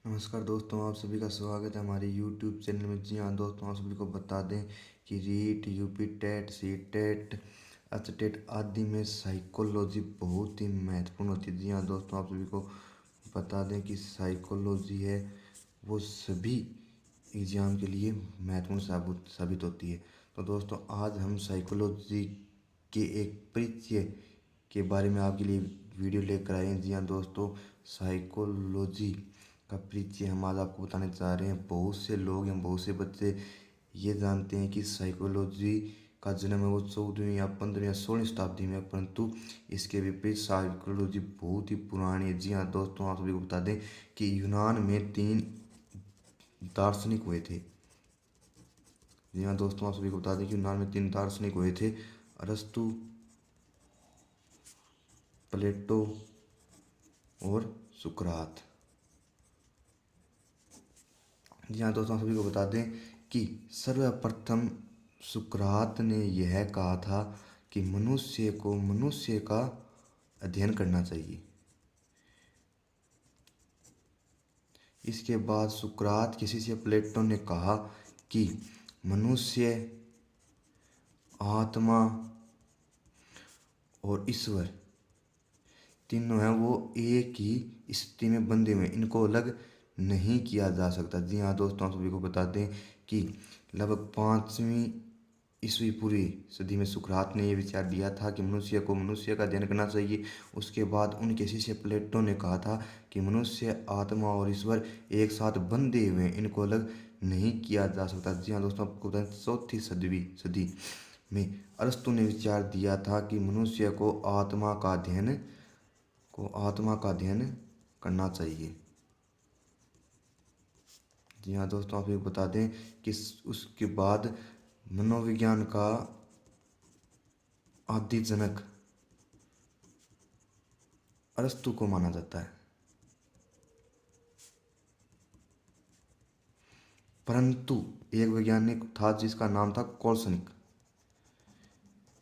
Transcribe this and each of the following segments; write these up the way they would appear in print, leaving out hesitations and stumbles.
नमस्कार दोस्तों, आप सभी का स्वागत है हमारे YouTube चैनल में। जी हाँ दोस्तों, आप सभी को बता दें कि REET, UP TET, C TET, HTET आदि में साइकोलॉजी बहुत ही महत्वपूर्ण होती है। जी हाँ दोस्तों, आप सभी को बता दें कि साइकोलॉजी है वो सभी एग्जाम के लिए महत्वपूर्ण साबित होती है। तो दोस्तों, आज हम साइकोलॉजी के एक परिचय के बारे में आपके लिए वीडियो लेकर आए हैं। जी हाँ दोस्तों, साइकोलॉजी का परिचय हम आज आपको बताने जा रहे हैं। बहुत से लोग हैं, बहुत से बच्चे ये जानते हैं कि साइकोलॉजी का जन्म है वो 14वीं या 15वीं या 16वीं शताब्दी में, परंतु इसके विपरीत साइकोलॉजी बहुत ही पुरानी है। जी हाँ दोस्तों, आप सभी को बता दें कि यूनान में 3 दार्शनिक हुए थे। जी हाँ दोस्तों, आप सभी को बता दें कि यूनान में 3 दार्शनिक हुए थे: अरस्तु, प्लेटो और सुकरात। जी हाँ दोस्तों, सभी को बता दें कि सर्वप्रथम सुकरात ने यह कहा था कि मनुष्य को मनुष्य का अध्ययन करना चाहिए। इसके बाद सुकरात किसी से प्लेटो ने कहा कि मनुष्य, आत्मा और ईश्वर तीनों हैं वो एक ही स्थिति में बंधे हुए, इनको अलग नहीं किया जा सकता। जी हाँ दोस्तों, आप सभी को बता दें कि लगभग 5वीं ईस्वी पूर्वी सदी में सुकरात ने यह विचार दिया था कि मनुष्य को मनुष्य का अध्ययन करना चाहिए। उसके बाद उनके शिष्य प्लेटो ने कहा था कि मनुष्य, आत्मा और ईश्वर एक साथ बंधे हुए, इनको अलग नहीं किया जा सकता। जी हाँ दोस्तों, आपको बताएं 4वीं सदी में अरस्तु ने विचार दिया था कि मनुष्य को आत्मा का अध्ययन करना चाहिए। जी हाँ दोस्तों, आप ये बता दें कि उसके बाद मनोविज्ञान का आदि जनक अरस्तु को माना जाता है, परंतु एक वैज्ञानिक था जिसका नाम था कोल्सनिक।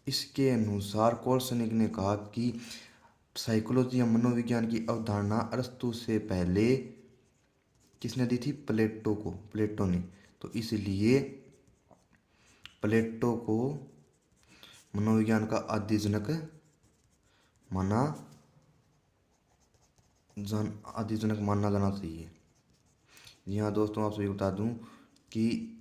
इसके अनुसार कोल्सनिक ने कहा कि साइकोलॉजी या मनोविज्ञान की अवधारणा अरस्तु से पहले किसने दी थी? प्लेटो ने। तो इसलिए प्लेटो को मनोविज्ञान का आदि जनक माना मानना जाना चाहिए। जी हाँ दोस्तों, आप सभी बता दूं कि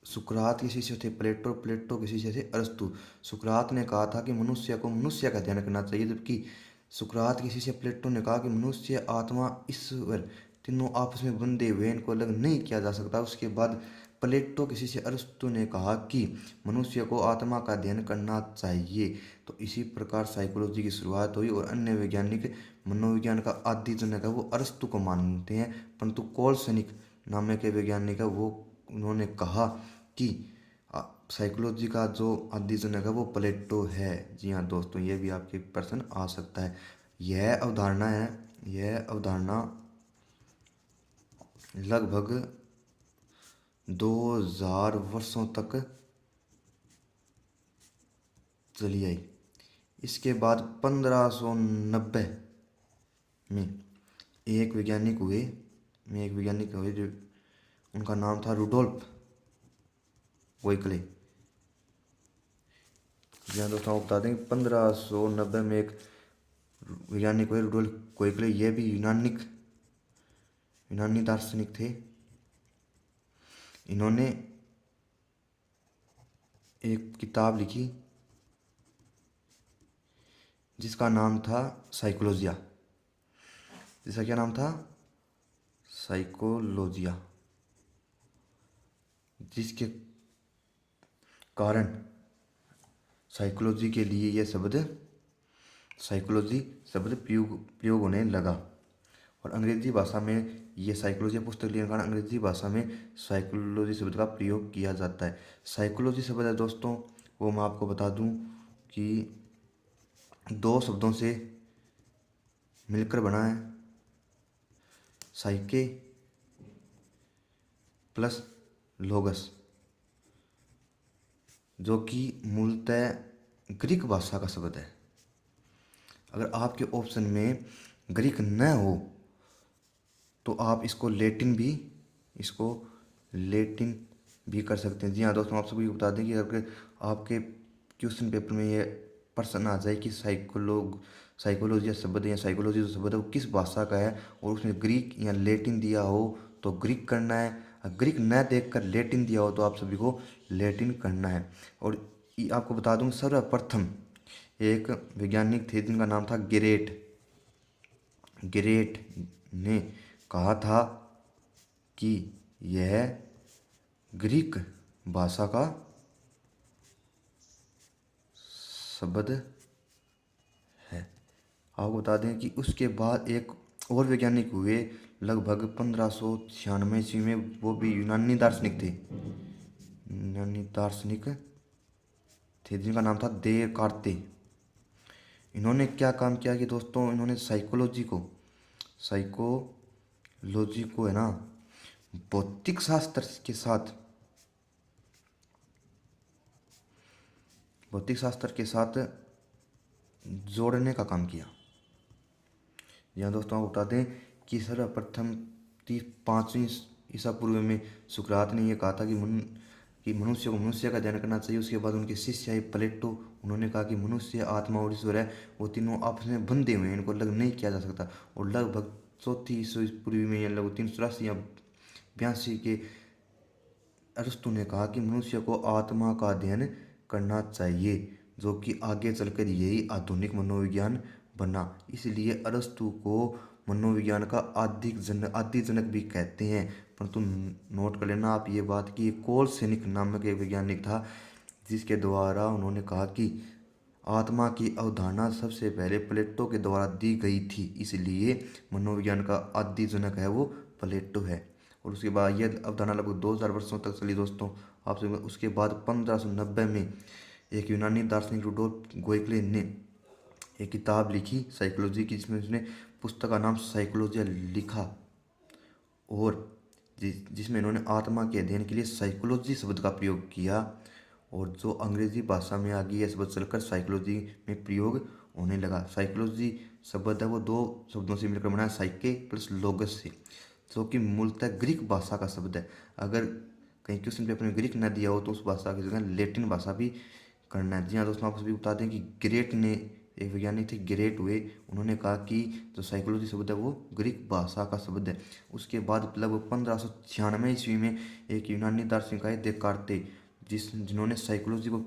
सुकरात के शिष्य थे प्लेटो, प्लेटो के शिष्य थे अरस्तु। सुकरात ने कहा था कि मनुष्य को मनुष्य का ध्यान करना चाहिए, जबकि सुकरात के शिष्य प्लेटो ने कहा कि मनुष्य, आत्मा, ईश्वर तीनों आपस में बंधे हुए, इनको अलग नहीं किया जा सकता। उसके बाद प्लेटो के शिष्य अरस्तु ने कहा कि मनुष्य को आत्मा का अध्ययन करना चाहिए। तो इसी प्रकार साइकोलॉजी की शुरुआत हुई और अन्य वैज्ञानिक मनोविज्ञान का आदि जनक है वो अरस्तु को मानते हैं, परंतु कोल्सनिक नाम के वैज्ञानिक है वो उन्होंने कहा कि साइकोलॉजी का जो आदि जनक है वो प्लेटो है। जी हाँ दोस्तों, ये भी आपके प्रश्न आ सकता है। यह अवधारणा लगभग 2000 वर्षों तक चली आई। इसके बाद 1590 में एक वैज्ञानिक हुए जो उनका नाम था रुडोल्फ कोइकले। जी हाँ दोस्तों, आपको बता दें 1590 में एक वैज्ञानिक हुए रुडोल्फ कोइकले। ये भी यूनानी दार्शनिक थे। इन्होंने एक किताब लिखी जिसका नाम था साइकोलॉजिया। जिसका क्या नाम था? साइकोलॉजिया। जिसके कारण साइकोलॉजी के लिए यह साइकोलॉजी शब्द प्रयोग होने लगा और अंग्रेजी भाषा में यह साइकोलॉजी पुस्तक लिखने के कारण अंग्रेजी भाषा में साइकोलॉजी शब्द का प्रयोग किया जाता है। साइकोलॉजी शब्द है दोस्तों, वो मैं आपको बता दूं कि 2 शब्दों से मिलकर बना है, साइके प्लस लोगस, जो कि मूलतः ग्रीक भाषा का शब्द है। अगर आपके ऑप्शन में ग्रीक न हो तो आप इसको लेटिन भी कर सकते हैं। जी हाँ दोस्तों, आप सभी को बता दें कि अगर आपके क्वेश्चन पेपर में ये प्रश्न आ जाए कि साइकोलॉजी या शब्द या साइकोलॉजी जो शब्द है वो किस भाषा का है और उसमें ग्रीक या लेटिन दिया हो तो ग्रीक करना है, ग्रीक न देखकर लेटिन दिया हो तो आप सभी को लेटिन करना है। और आपको बता दूं, सर्वप्रथम एक वैज्ञानिक थे जिनका नाम था गिरेट ने कहा था कि यह ग्रीक भाषा का शब्द है। आपको बता दें कि उसके बाद एक और वैज्ञानिक हुए लगभग 1596 ईस्वी में, वो भी यूनानी दार्शनिक थे जिनका नाम था देकार्ते। इन्होंने क्या काम किया कि दोस्तों, इन्होंने साइकोलॉजी को है ना भौतिक शास्त्र के साथ जोड़ने का काम किया। यहाँ दोस्तों आपको बता दें कि सर्वप्रथम 5वीं ईसा पूर्व में सुकरात ने यह कहा था कि मनुष्य को मनुष्य का ध्यान करना चाहिए। उसके बाद उनके शिष्य आए प्लेटो, उन्होंने कहा कि मनुष्य, आत्मा और ईश्वर है वो तीनों आपस में बंधे हुए हैं, इनको अलग नहीं किया जा सकता। और लगभग 4वीं ईसा पूर्व में लगभग 384 या 82 के अरस्तु ने कहा कि मनुष्य को आत्मा का अध्ययन करना चाहिए, जो कि आगे चलकर यही आधुनिक मनोविज्ञान बना। इसलिए अरस्तु को मनोविज्ञान का आदि जनक भी कहते हैं। परंतु नोट कर लेना आप ये बात कि कोलसेनिक नामक एक वैज्ञानिक था जिसके द्वारा उन्होंने कहा कि आत्मा की अवधारणा सबसे पहले प्लेटो के द्वारा दी गई थी, इसलिए मनोविज्ञान का आदि जनक है वो प्लेटो है। और उसके बाद यह अवधारणा लगभग 2000 वर्षों तक चली दोस्तों। आपसे उसके बाद 1590 में एक यूनानी दार्शनिक रुडोल्फ गोएकले ने एक किताब लिखी साइकोलॉजी की, जिसमें उसने पुस्तक का नाम साइकोलॉजिया लिखा और जिसमें इन्होंने आत्मा के अध्ययन के लिए साइकोलॉजी शब्द का प्रयोग किया। और जो अंग्रेजी भाषा में आ गई यह शब्द चलकर साइकोलॉजी में प्रयोग होने लगा। साइकोलॉजी शब्द है वो 2 शब्दों से मिलकर बना है, साइके प्लस लोगस से, जो कि मूलतः ग्रीक भाषा का शब्द है। अगर कहीं क्वेश्चन पेपर में ग्रीक न दिया हो तो उस भाषा की जगह लेटिन भाषा भी करना है। जी हाँ दोस्तों, आपको सभी बता दें कि एक वैज्ञानिक थे ग्रेट हुए, उन्होंने कहा कि जो साइकोलॉजी शब्द है वो ग्रीक भाषा का शब्द है। उसके बाद लगभग 1596 ईस्वी में एक यूनानी दार्शनिक आए देकार्ते, जिन्होंने साइकोलॉजी को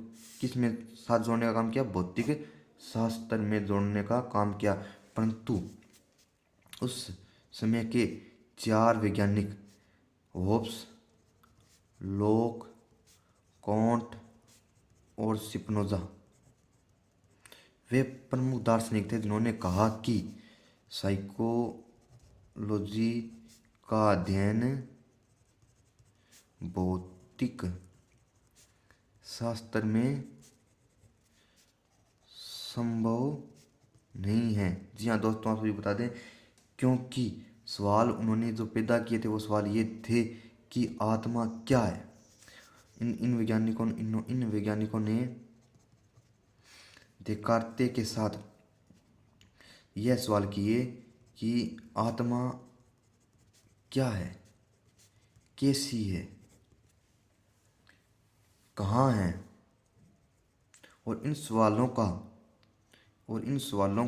किस में साथ जोड़ने का काम किया, भौतिक शास्त्र में जोड़ने का काम किया। परंतु उस समय के 4 वैज्ञानिक होब्स, लोक, कॉन्ट और स्पिनोजा, वे प्रमुख दार्शनिक थे जिन्होंने कहा कि साइकोलॉजी का अध्ययन भौतिक शास्त्र में संभव नहीं है। जी हाँ दोस्तों, आप सभी बता दें, क्योंकि सवाल उन्होंने जो पैदा किए थे वो सवाल ये थे कि आत्मा क्या है। इन वैज्ञानिकों ने देकार्ते के साथ यह सवाल किए कि आत्मा क्या है, कैसी है, कहाँ है। और इन सवालों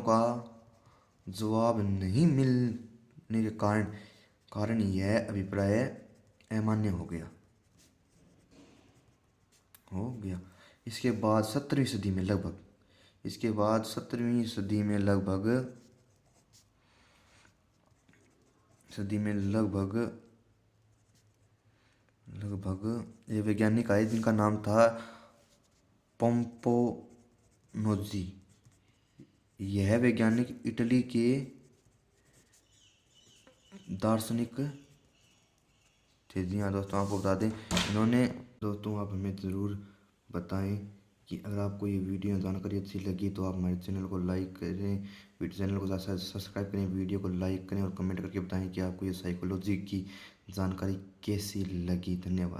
का जवाब नहीं मिलने के कारण यह अभिप्राय अमान्य हो गया। इसके बाद 17वीं सदी में लगभग ये वैज्ञानिक आए जिनका नाम था पोम्पोनोजी। यह वैज्ञानिक इटली के दार्शनिक थे। जी हाँ दोस्तों, आपको बता दें, दोस्तों आप हमें ज़रूर बताएं कि अगर आपको ये वीडियो जानकारी अच्छी लगी तो आप हमारे चैनल को लाइक करें, चैनल को सब्सक्राइब करें, वीडियो को लाइक करें और कमेंट करके बताएं कि आपको ये साइकोलॉजी की जानकारी कैसी लगी। धन्यवाद।